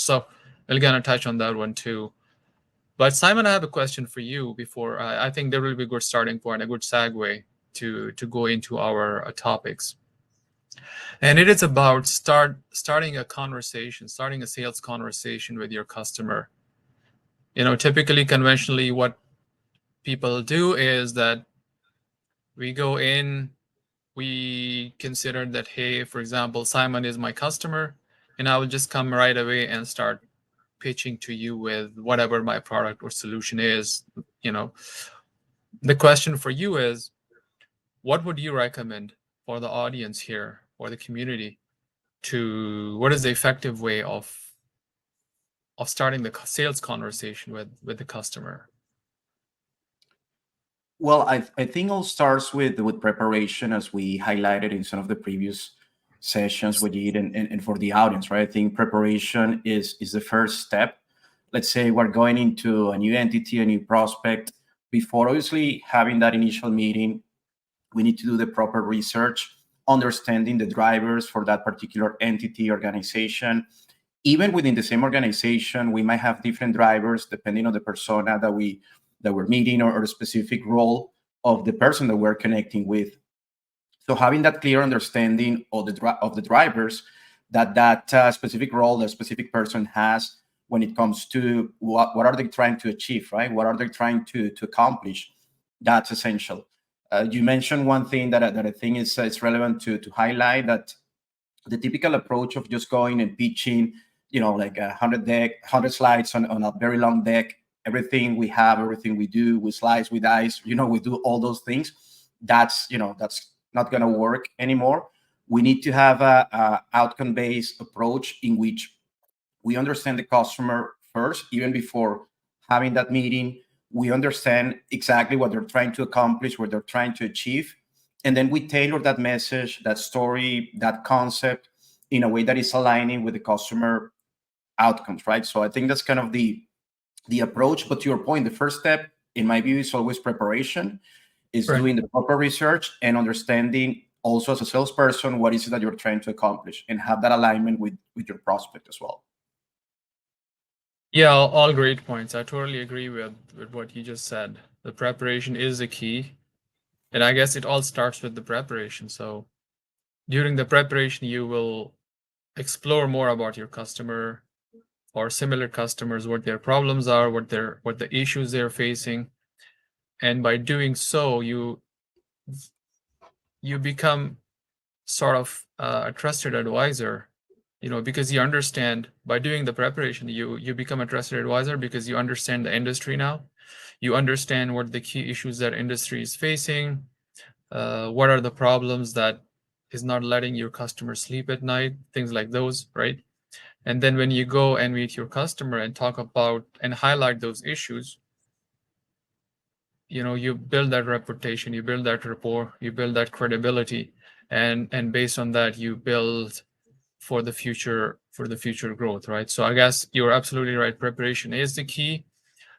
So we're going to touch on that one too. But Simon, I have a question for you before. I think that will be a good starting point, a good segue to go into our topics. And it is about starting a conversation, starting a sales conversation with your customer. Typically, conventionally, what people do is that we go in, we consider that, hey, for example, Simon is my customer, and I will just come right away and start pitching to you with whatever my product or solution is. The question for you is, what would you recommend for the audience here or the community what is the effective way of starting the sales conversation with the customer? Well, I think it all starts with preparation, as we highlighted in some of the previous sessions with you and for the audience, right? I think preparation is the first step. Let's say we're going into a new entity, a new prospect. Before obviously having that initial meeting, we need to do the proper research, understanding the drivers for that particular entity, organization. Even within the same organization, we might have different drivers depending on the persona that we're meeting or a specific role of the person that we're connecting with. So having that clear understanding of the drivers that specific role, the specific person has when it comes to what are they trying to achieve, right? What are they trying to accomplish? That's essential. You mentioned one thing that I think is relevant to highlight, that the typical approach of just going and pitching, like 100 slides on a very long deck, everything we have, everything we do, we slice, we dice, we do all those things. That's not going to work anymore. We need to have a outcome-based approach in which we understand the customer first, even before having that meeting. We understand exactly what they're trying to accomplish, what they're trying to achieve. And then we tailor that message, that story, that concept in a way that is aligning with the customer outcomes, right? So I think that's kind of the approach. But to your point, the first step, in my view, is always preparation, is doing the proper research and understanding also as a salesperson, what is it that you're trying to accomplish, and have that alignment with your prospect as well. Yeah, all great points. I totally agree with what you just said. The preparation is the key. And I guess it all starts with the preparation. So during the preparation, you will explore more about your customer or similar customers, what their problems are, what the issues they're facing. And by doing so, you become sort of a trusted advisor, because you understand. By doing the preparation, you become a trusted advisor because you understand the industry now. You understand what the key issues that industry is facing, what are the problems that is not letting your customer sleep at night, things like those, right? And then when you go and meet your customer and talk about and highlight those issues, you build that reputation, you build that rapport, you build that credibility, and based on that, you build for the future growth, right? So I guess you're absolutely right. Preparation is the key.